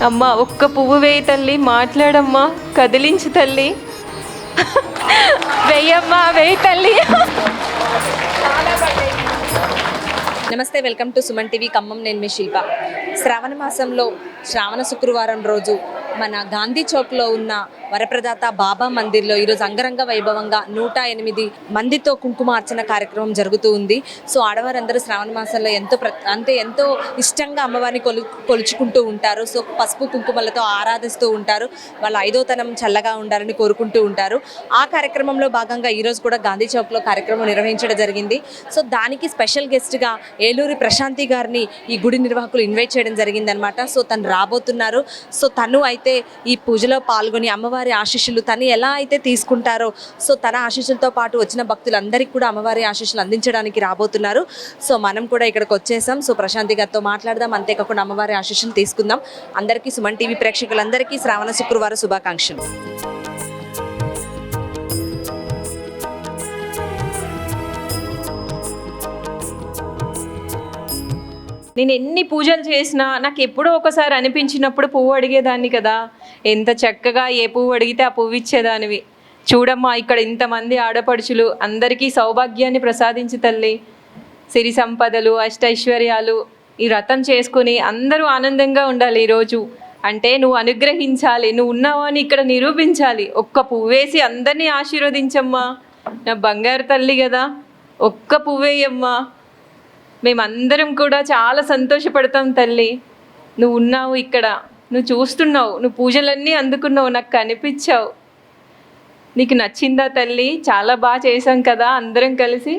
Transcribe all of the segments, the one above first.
అమ్మా ఒక్క పువ్వు వేయి తల్లి, మాట్లాడమ్మా, కదిలించు తల్లి. వెయ్యమ్మా, వేయి తల్లి. నమస్తే, welcome to Suman TV Khammam. నేను మీ శిల్ప. శ్రావణ మాసంలో శ్రావణ శుక్రవారం రోజు మన గాంధీ చౌక్లో ఉన్న వరప్రదాత బాబా మందిర్లో ఈరోజు అంగరంగ వైభవంగా 108 మందితో కుంకుమార్చన కార్యక్రమం జరుగుతూ ఉంది. సో ఆడవారందరూ శ్రావణ మాసంలో ఎంతో ఇష్టంగా అమ్మవారిని కొలుచుకుంటూ ఉంటారు. సో పసుపు కుంకుమలతో ఆరాధిస్తూ ఉంటారు. వాళ్ళ ఐదోతనం చల్లగా ఉండాలని కోరుకుంటూ ఉంటారు. ఆ కార్యక్రమంలో భాగంగా ఈరోజు కూడా గాంధీ చౌక్లో కార్యక్రమం నిర్వహించడం జరిగింది. సో దానికి స్పెషల్ గెస్ట్గా ఏలూరి ప్రశాంతి గారిని ఈ గుడి నిర్వాహకులు ఇన్వైట్ చేయడం జరిగిందనమాట. సో తను రాబోతున్నారు. సో తను అయితే ఈ పూజలో పాల్గొని అమ్మవారి ఆశీస్సులు తను ఎలా అయితే తీసుకుంటారో, సో తన ఆశీస్సులతో పాటు వచ్చిన భక్తులందరికీ కూడా అమ్మవారి ఆశీస్సులు అందించడానికి రాబోతున్నారు. సో మనం కూడా ఇక్కడికి వచ్చేసాం. సో ప్రశాంతి గారితో మాట్లాడదాం, అంతేకాకుండా అమ్మవారి ఆశీస్సులు తీసుకుందాం. అందరికీ సుమన్ టీవీ ప్రేక్షకులందరికీ శ్రావణ శుక్రవారం శుభాకాంక్షలు. నేను ఎన్ని పూజలు చేసినా నాకు ఎప్పుడో ఒకసారి అనిపించినప్పుడు పువ్వు అడిగేదాన్ని కదా. ఎంత చక్కగా ఏ పువ్వు అడిగితే ఆ పువ్వు ఇచ్చేదానివి. చూడమ్మా, ఇక్కడ ఇంతమంది ఆడపడుచులు, అందరికీ సౌభాగ్యాన్ని ప్రసాదించి తల్లి, సిరి సంపదలు, అష్టైశ్వర్యాలు ఈ వ్రతం చేసుకుని అందరూ ఆనందంగా ఉండాలి. ఈరోజు అంటే నువ్వు అనుగ్రహించాలి, నువ్వు ఉన్నావు అని ఇక్కడ నిరూపించాలి. ఒక్క పువ్వేసి అందరినీ ఆశీర్వదించమ్మా. నా బంగారు తల్లి కదా, ఒక్క పువ్వేయమ్మా. మేమందరం కూడా చాలా సంతోషపడతాం తల్లి. నువ్వు ఉన్నావు ఇక్కడ, నువ్వు చూస్తున్నావు, నువ్వు పూజలన్నీ అందుకున్నావు, నాకు కనిపించావు. నీకు నచ్చిందా తల్లి? చాలా బాగా చేసాం కదా అందరం కలిసి.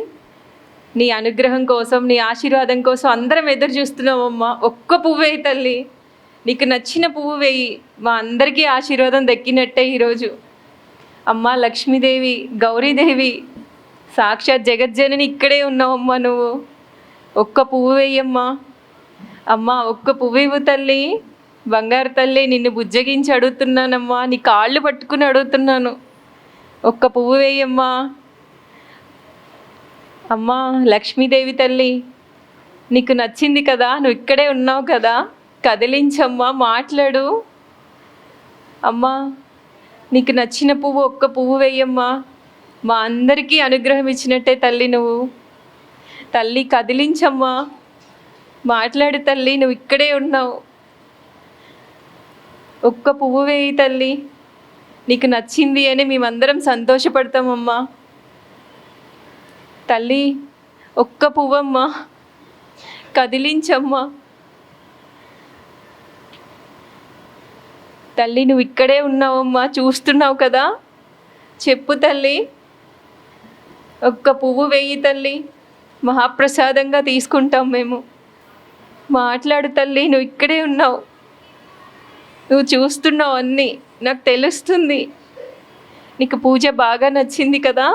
నీ అనుగ్రహం కోసం, నీ ఆశీర్వాదం కోసం అందరం ఎదురు చూస్తున్నామమ్మా. ఒక్క పువ్వు వేయి తల్లి, నీకు నచ్చిన పువ్వు వేయి. మా అందరికీ ఆశీర్వాదం దక్కినట్టే ఈరోజు. అమ్మ లక్ష్మీదేవి, గౌరీదేవి, సాక్షాత్ జగజ్జనని ఇక్కడే ఉన్నావమ్మా నువ్వు. ఒక్క పువ్వు వేయమ్మా. అమ్మ ఒక్క పువ్వు ఇవ్వు తల్లి, బంగారు తల్లి. నిన్ను బుజ్జగించి అడుగుతున్నానమ్మా, నీ కాళ్ళు పట్టుకుని అడుగుతున్నాను. ఒక్క పువ్వు వేయమ్మా. అమ్మా లక్ష్మీదేవి తల్లి, నీకు నచ్చింది కదా, నువ్వు ఇక్కడే ఉన్నావు కదా, కదిలించమ్మా, మాట్లాడు. అమ్మా నీకు నచ్చిన పువ్వు ఒక్క పువ్వు వేయమ్మా. మా అందరికీ అనుగ్రహం ఇచ్చినట్టే తల్లి నువ్వు. తల్లి కదిలించమ్మా, మాట్లాడు తల్లి, నువ్వు ఇక్కడే ఉన్నావు. ఒక్క పువ్వు వేయి తల్లి, నీకు నచ్చింది అని మేమందరం సంతోషపడతామమ్మా. తల్లి ఒక్క పువ్వమ్మా, కదిలించమ్మా. తల్లి నువ్వు ఇక్కడే ఉన్నావమ్మా, చూస్తున్నావు కదా, చెప్పు తల్లి. ఒక్క పువ్వు వేయి తల్లి, మహాప్రసాదంగా తీసుకుంటాం మేము. మాట్లాడు తల్లి, నువ్వు ఇక్కడే ఉన్నావు, నువ్వు చూస్తున్నావు అన్నీ, నాకు తెలుస్తుంది. నీకు పూజ బాగా నచ్చింది కదా,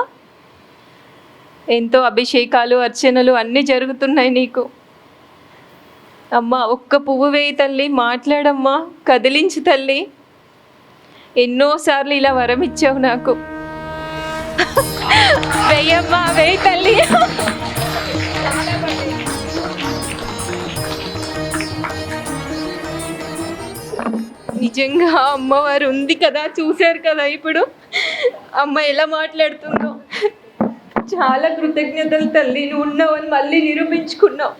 ఎంతో అభిషేకాలు, అర్చనలు అన్నీ జరుగుతున్నాయి నీకు. అమ్మ ఒక్క పువ్వు వేయి తల్లి, మాట్లాడమ్మా, కదిలించు తల్లి. ఎన్నోసార్లు ఇలా వరం ఇచ్చావు నాకు. వేయమ్మా, వేయి తల్లి. నిజంగా అమ్మవారు ఉంది కదా, చూశారు కదా ఇప్పుడు అమ్మ ఎలా మాట్లాడుతుందో. చాలా కృతజ్ఞతలు తల్లి, నువ్వు ఉన్నావని మళ్ళీ నిరూపించుకున్నావు.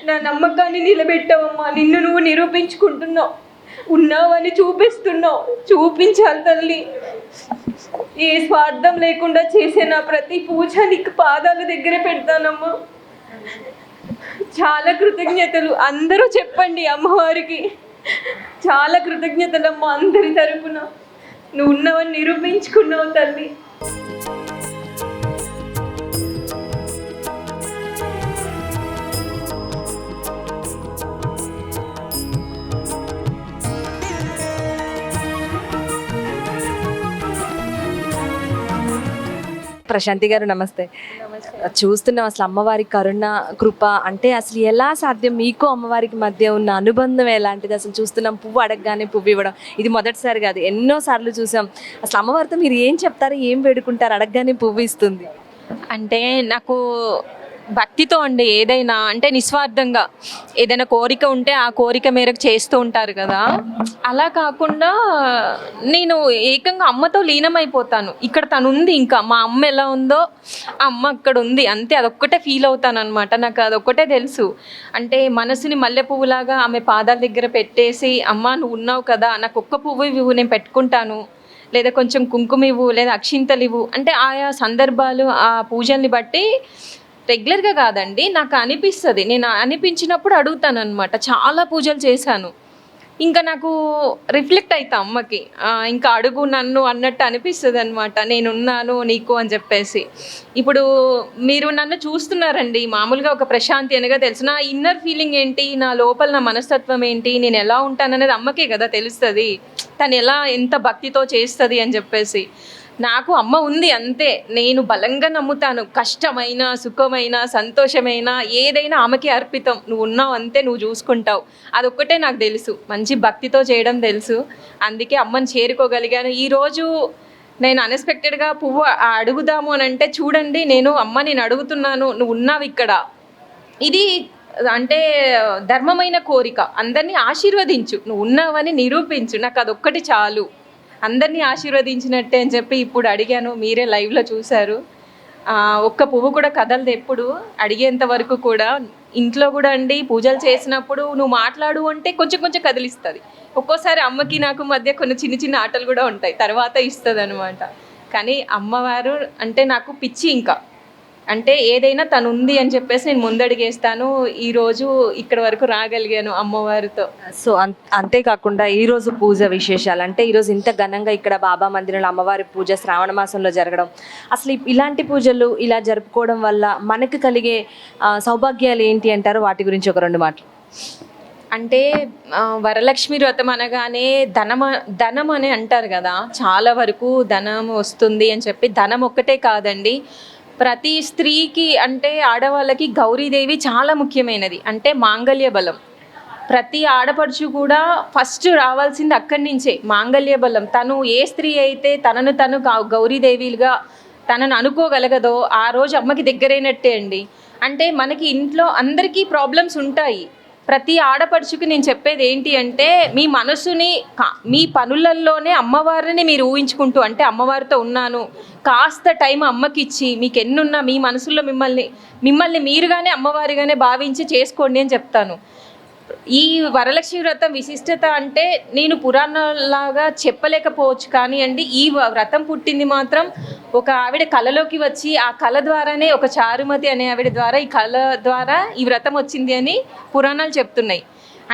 నా నమ్మకాన్ని నిలబెట్టావమ్మా, నిన్ను నువ్వు నిరూపించుకుంటున్నావు, ఉన్నావని చూపిస్తున్నావు. చూపించాలి తల్లి. ఏ స్వార్థం లేకుండా చేసే నా ప్రతి పూజ నీకు పాదాల దగ్గర పెడతానమ్మా. చాలా కృతజ్ఞతలు. అందరూ చెప్పండి అమ్మవారికి చాలా కృతజ్ఞతలమ్మా అందరి తరపున. నువ్వు ఉన్నావని నిరూపించుకున్నావు తల్లి. ప్రశాంతి గారు నమస్తే. చూస్తున్నాం అసలు అమ్మవారి కరుణ కృప అంటే అసలు ఎలా సాధ్యం? మీకు అమ్మవారికి మధ్య ఉన్న అనుబంధం ఎలాంటిది? అసలు చూస్తున్నాం పువ్వు అడగగానే పువ్వు ఇవ్వడం, ఇది మొదటిసారి కాదు, ఎన్నో సార్లు చూసాం. అసలు అమ్మవారితో మీరు ఏం చెప్తారు, ఏం వేడుకుంటారు అడగగానే పువ్వు ఇస్తుంది? అంటే నాకు భక్తితో అండి ఏదైనా అంటే నిస్వార్థంగా ఏదైనా కోరిక ఉంటే ఆ కోరిక మేరకు చేస్తూ ఉంటారు కదా, అలా కాకుండా నేను ఏకంగా అమ్మతో లీనమైపోతాను. ఇక్కడ తను ఉంది, ఇంకా మా అమ్మ ఎలా ఉందో ఆ అమ్మ అక్కడ ఉంది అంతే. అదొక్కటే ఫీల్ అవుతాను అనమాట. నాకు అదొక్కటే తెలుసు. అంటే మనసుని మల్లె పువ్వులాగా ఆమె పాదాల దగ్గర పెట్టేసి, అమ్మ నువ్వు ఉన్నావు కదా, నాకు ఒక్క పువ్వు ఇవ్వు నేను పెట్టుకుంటాను, లేదా కొంచెం కుంకుమ ఇవ్వు, లేదా అక్షింతలు ఇవ్వు అంటే ఆయా సందర్భాలు ఆ పూజల్ని బట్టి రెగ్యులర్గా కాదండి, నాకు అనిపిస్తుంది. నేను అనిపించినప్పుడు అడుగుతాను అనమాట. చాలా పూజలు చేశాను, ఇంకా నాకు రిఫ్లెక్ట్ అవుతా అమ్మకి, ఇంకా అడుగు నన్ను అన్నట్టు అనిపిస్తుంది అనమాట. నేనున్నాను నీకు అని చెప్పేసి. ఇప్పుడు మీరు నన్ను చూస్తున్నారండి, మామూలుగా ఒక ప్రశాంతి అనగా తెలుసు. నా ఇన్నర్ ఫీలింగ్ ఏంటి, నా లోపల నా మనస్తత్వం ఏంటి, నేను ఎలా ఉంటాననేది అమ్మకే కదా తెలుస్తుంది. తను ఎలా ఎంత భక్తితో చేస్తుంది అని చెప్పేసి. నాకు అమ్మ ఉంది అంతే. నేను బలంగా నమ్ముతాను, కష్టమైన సుఖమైన సంతోషమైన ఏదైనా ఆమెకి అర్పితం. నువ్వు ఉన్నావు అంతే, నువ్వు చూసుకుంటావు, అదొక్కటే నాకు తెలుసు. మంచి భక్తితో చేయడం తెలుసు, అందుకే అమ్మని చేరుకోగలిగాను. ఈరోజు నేను అన్ఎక్స్పెక్టెడ్గా పువ్వు అడుగుదాము అని అంటే చూడండి, నేను అడుగుతున్నాను, నువ్వు ఉన్నావు ఇక్కడ. ఇది అంటే ధర్మమైన కోరిక. అందరినీ ఆశీర్వదించు, నువ్వు ఉన్నావని నిరూపించు, నాకు అదొక్కటి చాలు. అందరినీ ఆశీర్వదించినట్టే అని చెప్పి ఇప్పుడు అడిగాను, మీరే లైవ్లో చూశారు. ఒక్క పువ్వు కూడా కదలదు ఎప్పుడు, అడిగేంత వరకు కూడా. ఇంట్లో కూడా అండి పూజలు చేసినప్పుడు నువ్వు మాట్లాడు అంటే కొంచెం కొంచెం కదిలిస్తుంది. ఒక్కోసారి అమ్మకి నాకు మధ్య కొన్ని చిన్న చిన్న ఆటలు కూడా ఉంటాయి, తర్వాత ఇస్తుంది అనమాట. కానీ అమ్మవారు అంటే నాకు పిచ్చి. ఇంకా అంటే ఏదైనా తను ఉంది అని చెప్పేసి నేను ముందడిగేస్తాను. ఈరోజు ఇక్కడ వరకు రాగలిగాను అమ్మవారితో. సో అంతేకాకుండా ఈరోజు పూజ విశేషాలు అంటే ఈరోజు ఇంత ఘనంగా ఇక్కడ బాబా మందిరంలో అమ్మవారి పూజ శ్రావణ మాసంలో జరగడం, అసలు ఇలాంటి పూజలు ఇలా జరుపుకోవడం వల్ల మనకు కలిగే సౌభాగ్యాలు ఏంటి అంటారు? వాటి గురించి ఒక 2 మాటలు. అంటే వరలక్ష్మి వ్రతం అనగానే ధనం అని అంటారు కదా, చాలా వరకు ధనం వస్తుంది అని చెప్పి. ధనం ఒక్కటే కాదండి, ప్రతి స్త్రీకి అంటే ఆడవాళ్ళకి గౌరీదేవి చాలా ముఖ్యమైనది. అంటే మాంగళ్య బలం. ప్రతి ఆడపడుచు కూడా ఫస్ట్ రావాల్సింది అక్కడి నుంచే, మాంగళ్య బలం. తను ఏ స్త్రీ అయితే తను గౌరీదేవిగా తనను అనుకోగలగదో ఆ రోజు అమ్మకి దగ్గరైనట్టే అండి. అంటే మనకి ఇంట్లో అందరికీ ప్రాబ్లమ్స్ ఉంటాయి. ప్రతి ఆడపడుచుకి నేను చెప్పేది ఏంటి అంటే, మీ మనసుని మీ పనులల్లోనే అమ్మవారిని మీరు ఊహించుకుంటూ, అంటే అమ్మవారితో ఉన్నాను కాస్త టైం అమ్మకి ఇచ్చి, మీకు ఎన్నున్నా మీ మనసులో మిమ్మల్ని మీరుగానే అమ్మవారిగానే భావించి చేసుకోండి అని చెప్తాను. ఈ వరలక్ష్మి వ్రతం విశిష్టత అంటే నేను పురాణాలాగా చెప్పలేకపోవచ్చు, కానీ అండి ఈ వ్రతం పుట్టింది మాత్రం ఒక ఆవిడ కళలోకి వచ్చి, ఆ కళ ద్వారానే, ఒక చారుమతి అనే ఆవిడ ద్వారా, ఈ కళ ద్వారా ఈ వ్రతం వచ్చింది అని పురాణాలు చెప్తున్నాయి.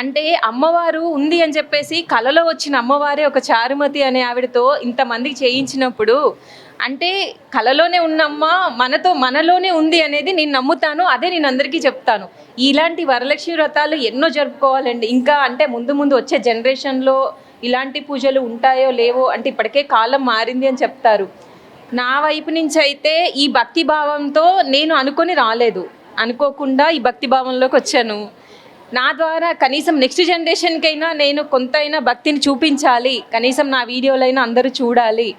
అంటే అమ్మవారు ఉంది అని చెప్పేసి కళలో వచ్చిన అమ్మవారే ఒక చారుమతి అనే ఆవిడతో ఇంతమందికి చేయించినప్పుడు, అంటే కళలోనే ఉన్నమ్మ మనలోనే ఉంది అనేది నేను నమ్ముతాను. అదే నేను అందరికీ చెప్తాను. ఇలాంటి వరలక్ష్మి వ్రతాలు ఎన్నో జరుపుకోవాలండి. ఇంకా అంటే ముందు వచ్చే జనరేషన్లో ఇలాంటి పూజలు ఉంటాయో లేవో, అంటే ఇప్పటికే కాలం మారింది అని చెప్తారు. నా వైపు నుంచి అయితే ఈ భక్తి భావంతో నేను అనుకొని రాలేదు, అనుకోకుండా ఈ భక్తి భావంలోకి వచ్చాను. నా ద్వారా కనీసం నెక్స్ట్ జనరేషన్కైనా నేను కొంతైనా భక్తిని చూపించాలి, కనీసం నా వీడియోలైనా అందరూ చూడాలి,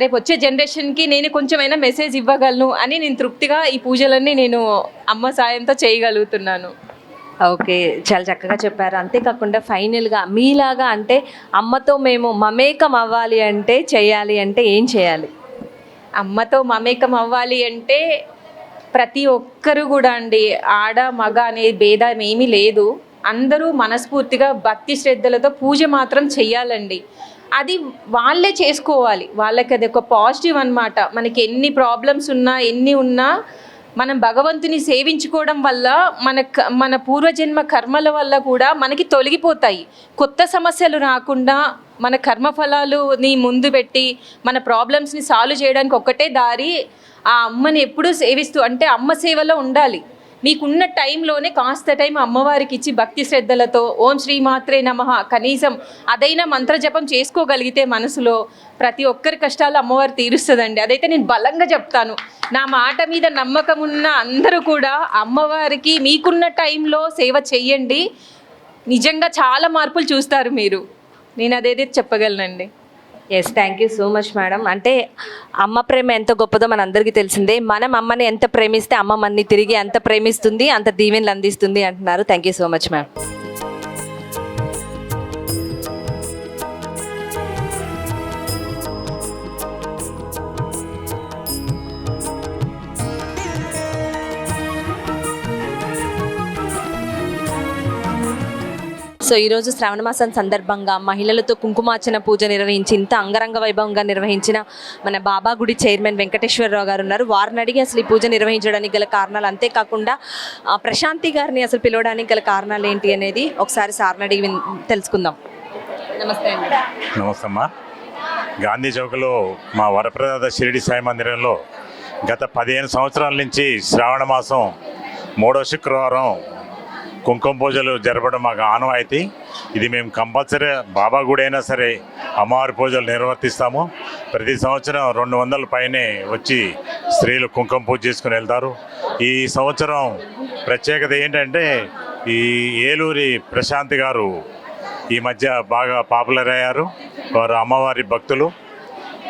రేపు వచ్చే జనరేషన్కి నేను కొంచెమైనా మెసేజ్ ఇవ్వగలను అని నేను తృప్తిగా ఈ పూజలన్నీ నేను అమ్మ సాయంతో చేయగలుగుతున్నాను. ఓకే, చాలా చక్కగా చెప్పారు. అంతేకాకుండా ఫైనల్గా మీలాగా అంటే అమ్మతో మేము మమేకం అవ్వాలి అంటే చేయాలి అంటే ఏం చేయాలి? అమ్మతో మమేకం అవ్వాలి అంటే ప్రతి ఒక్కరు కూడా అండి, ఆడ మగ అనే భేదం ఏమీ లేదు. అందరూ మనస్ఫూర్తిగా భక్తి శ్రద్ధలతో పూజ మాత్రం చెయ్యాలండి. అది వాళ్ళే చేసుకోవాలి, వాళ్ళకి అది ఒక పాజిటివ్ అన్నమాట. మనకి ఎన్ని ప్రాబ్లమ్స్ ఉన్నా ఎన్ని ఉన్నా మనం భగవంతుని సేవించుకోవడం వల్ల మన పూర్వజన్మ కర్మల వల్ల కూడా మనకి తొలగిపోతాయి. కొత్త సమస్యలు రాకుండా మన కర్మఫలాలుని ముందు పెట్టి మన ప్రాబ్లమ్స్ని సాల్వ్ చేయడానికి ఒక్కటే దారి, ఆ అమ్మని ఎప్పుడూ సేవిస్తూ, అంటే అమ్మ సేవలో ఉండాలి. మీకున్న టైంలోనే కాస్త టైం అమ్మవారికి ఇచ్చి భక్తి శ్రద్ధలతో ఓం శ్రీమాత్రే నమః కనీసం అదైనా మంత్రజపం చేసుకోగలిగితే మనసులో, ప్రతి ఒక్కరి కష్టాలు అమ్మవారు తీరుస్తుందండి. అదైతే నేను బలంగా చెప్తాను. నా మాట మీద నమ్మకం ఉన్న అందరూ కూడా అమ్మవారికి మీకున్న టైంలో సేవ చెయ్యండి, నిజంగా చాలా మార్పులు చూస్తారు మీరు. నేను అదేదే చెప్పగలనండి. Yes, thank you so much madam. అంటే అమ్మ ప్రేమ ఎంత గొప్పదో మన అందరికీ తెలిసిందే. మనం అమ్మని ఎంత ప్రేమిస్తే అమ్మ మనని తిరిగి అంత ప్రేమిస్తుంది, అంత దీవెనలు అందిస్తుంది అంటున్నారు. Thank you so much ma'am. So ఈరోజు శ్రావణ మాసం సందర్భంగా మహిళలతో కుంకుమార్చన పూజ నిర్వహించి ఇంత అంగరంగ వైభవంగా నిర్వహించిన మన బాబా గుడి చైర్మన్ వెంకటేశ్వరరావు గారు ఉన్నారు. వారిని అడిగి అసలు ఈ పూజ నిర్వహించడానికి గల కారణాలు, అంతేకాకుండా ప్రశాంతి గారిని అసలు పిలవడానికి గల కారణాలు ఏంటి అనేది ఒకసారి సార్ని అడిగి తెలుసుకుందాం. నమస్తే అండి. నమస్తే అమ్మా. గాంధీ చౌక్లో మా వరప్రదాత షిరిడి సాయి మందిరంలో గత 15 సంవత్సరాల నుంచి శ్రావణ మాసం 3వ శుక్రవారం కుంకుమ పూజలు జరపడం మాకు ఆనవాయితీ. ఇది మేము కంపల్సరీ బాబా గుడి అయినా సరే అమ్మవారి పూజలు నిర్వర్తిస్తాము. ప్రతి సంవత్సరం 200 పైనే వచ్చి స్త్రీలు కుంకుమ పూజ చేసుకుని వెళ్తారు. ఈ సంవత్సరం ప్రత్యేకత ఏంటంటే ఈ ఏలూరి ప్రశాంతి గారు ఈ మధ్య బాగా పాపులర్ అయ్యారు. వారు అమ్మవారి భక్తులు.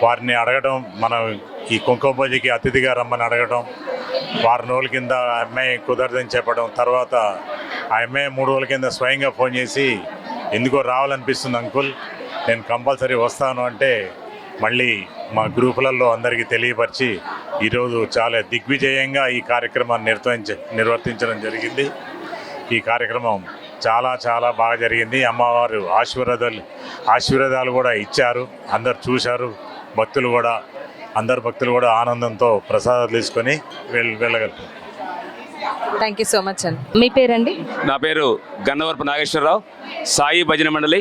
వారిని అడగడం, మనం ఈ కుంకుమ పూజకి అతిథిగా రమ్మని అడగడం, వారం రోజుల కింద అమ్మాయి కుదరదని చెప్పడం, తర్వాత ఆ అమ్మాయి 3 రోజుల కింద స్వయంగా ఫోన్ చేసి ఎందుకో రావాలనిపిస్తుంది అంకుల్, నేను కంపల్సరీ వస్తాను అంటే మళ్ళీ మా గ్రూపులలో అందరికీ తెలియపరిచి ఈరోజు చాలా దిగ్విజయంగా ఈ కార్యక్రమాన్ని నిర్వర్తించడం జరిగింది. ఈ కార్యక్రమం చాలా చాలా బాగా జరిగింది. అమ్మవారు ఆశీర్వాదాలు కూడా ఇచ్చారు. అందరు చూశారు. అందరు భక్తులు కూడా ఆనందంతో ప్రసాదాలు తీసుకొని వెళ్ళగలుగుతారు. థ్యాంక్ యూ సో మచ్ అండి. మీ పేరండి? నా పేరు గన్నవరపు నాగేశ్వరరావు, సాయి భజన మండలి.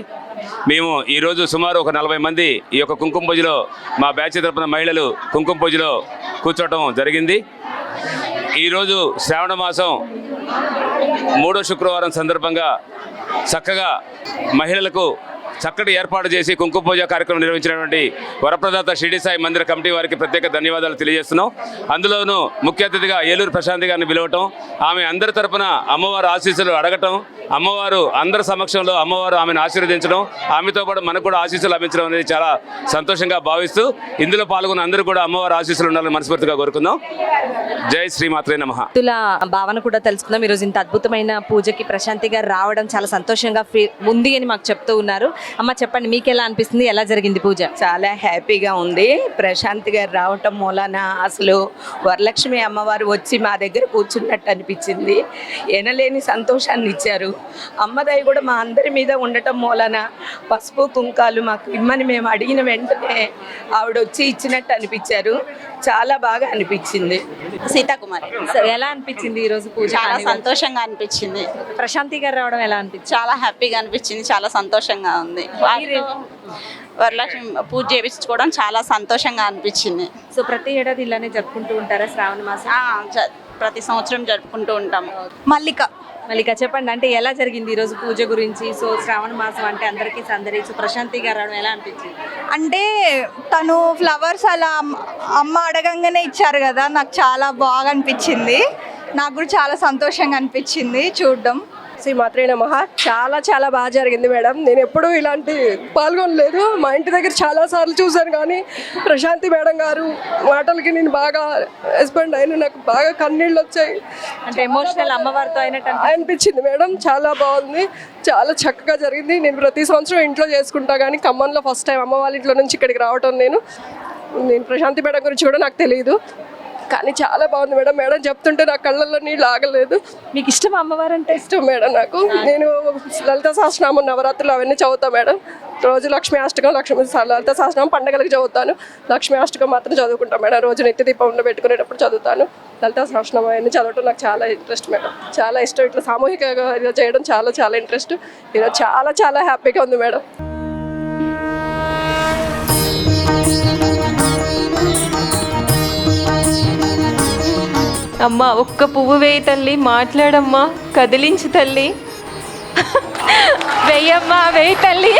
మేము ఈరోజు సుమారు ఒక 40 మంది ఈ యొక్క కుంకుమ పూజలో మా బ్యాచ్ తరపున మహిళలు కుంకుమ పూజలో కూర్చోవటం జరిగింది. ఈరోజు శ్రావణ మాసం 3వ శుక్రవారం సందర్భంగా చక్కగా మహిళలకు చక్కటి ఏర్పాటు చేసి కుంకుమ పూజ కార్యక్రమం నిర్వహించినటువంటి వరప్రదాత షిరిడి సాయి మందిర కమిటీ వారికి ప్రత్యేక ధన్యవాదాలు తెలియజేస్తున్నాం. అందులోనూ ముఖ్య అతిథిగా ఏలూరు ప్రశాంతి గారిని పిలవటం, ఆమె అందరి తరపున అమ్మవారు ఆశీస్సులు అడగటం, అమ్మవారు అందరి సమక్షంలో అమ్మవారు ఆమెను ఆశీర్వదించడం, ఆమెతో పాటు మనకు కూడా ఆశీస్సులు లభించడం అనేది చాలా సంతోషంగా భావిస్తూ ఇందులో పాల్గొన్న అందరూ కూడా అమ్మవారు ఆశీస్సులు ఉండాలని మనస్ఫూర్తిగా కోరుకుందాం. జై శ్రీమాత్రే నమః. భక్తుల భావన కూడా తెలుసుకుందాం. ఈరోజు ఇంత అద్భుతమైన పూజకి ప్రశాంతి గారు రావడం చాలా సంతోషంగా ఉంది అని మాకు చెప్తూ ఉన్నారు. అమ్మ చెప్పండి, మీకు ఎలా అనిపిస్తుంది? ఎలా జరిగింది పూజ? చాలా హ్యాపీగా ఉంది. ప్రశాంత్ గారు రావటం మూలాన అసలు వరలక్ష్మి అమ్మవారు వచ్చి మా దగ్గర కూర్చున్నట్టు అనిపించింది. ఎనలేని సంతోషాన్ని ఇచ్చారు. అమ్మదయ్య కూడా మా అందరి మీద ఉండటం మూలాన పసుపు కుంకాలు మాకు ఇమ్మని మేము అడిగిన వెంటనే ఆవిడ వచ్చి ఇచ్చినట్టు అనిపించారు. చాలా బాగా అనిపించింది. సీతాకుమారి. ఎలా అనిపించింది ఈరోజు పూజ? చాలా సంతోషంగా అనిపించింది. ప్రశాంతి గారు రావడం ఎలా అనిపించింది? చాలా హ్యాపీగా అనిపించింది. చాలా సంతోషంగా ఉంది. వరలక్ష్మి పూజ చేయించుకోవడం చాలా సంతోషంగా అనిపించింది. సో ప్రతి ఏడాది ఇలానే జరుపుకుంటూ ఉంటారా శ్రావణ మాసం? ప్రతి సంవత్సరం జరుపుకుంటూ ఉంటాము. మల్లిక చెప్పండి, అంటే ఎలా జరిగింది ఈరోజు పూజ గురించి? సో శ్రావణ మాసం అంటే అందరికీ సందడి. సో ప్రశాంతి గారు రావడం ఎలా అనిపించింది? అంటే తను ఫ్లవర్స్ అలా అమ్మ అడగంగానే ఇచ్చారు కదా, నాకు చాలా బాగా అనిపించింది. నాకు కూడా చాలా సంతోషంగా అనిపించింది చూడడం. శ్రీమాత్రే నమః. చాలా చాలా బాగా జరిగింది మేడం. నేను ఎప్పుడూ ఇలాంటి పాల్గొనలేదు. మా ఇంటి దగ్గర చాలాసార్లు చూశాను, కానీ ప్రశాంతి మేడం గారు మాటలకి నేను బాగా రెస్పాండ్ అయిన, నాకు బాగా కన్నీళ్ళు వచ్చాయి. అంటే ఎమోషనల్ అమ్మవారితో అయినట్టు అనిపించింది మేడం. చాలా బాగుంది, చాలా చక్కగా జరిగింది. నేను ప్రతి సంవత్సరం ఇంట్లో చేసుకుంటా, కానీ ఖమ్మంలో ఫస్ట్ టైం అమ్మ వాళ్ళ ఇంట్లో నుంచి ఇక్కడికి రావటం. నేను ప్రశాంతి మేడం గురించి కూడా నాకు తెలియదు, కానీ చాలా బాగుంది మేడం. మేడం చెప్తుంటే నా కళ్ళల్లో నీళ్ళు ఆగలేదు. మీకు ఇష్టం అమ్మవారు అంటే? ఇష్టం మేడం నాకు. నేను లలిత సహస్రనామం, నవరాత్రులు అవన్నీ చదువుతాను మేడం. రోజు లక్ష్మీ అష్టకం, లలిత సహస్రనామం పండగలకు చదువుతాను. లక్ష్మీ అష్టకం మాత్రం చదువుకుంటాను మేడం. రోజు నిత్య దీపంలో పెట్టుకునేటప్పుడు చదువుతాను. లలిత సహస్రనామం అవన్నీ చదవటం నాకు చాలా ఇంట్రెస్ట్ మేడం. చాలా ఇష్టం. ఇట్లా సామూహికంగా చేయడం చాలా చాలా ఇంట్రెస్ట్. ఈరోజు చాలా చాలా హ్యాపీగా ఉంది మేడం. అమ్మ ఒక్క పువ్వు వేయి తల్లి, మాట్లాడమ్మా, కదిలించు తల్లి, వెయ్యమ్మా, వేయి తల్లి.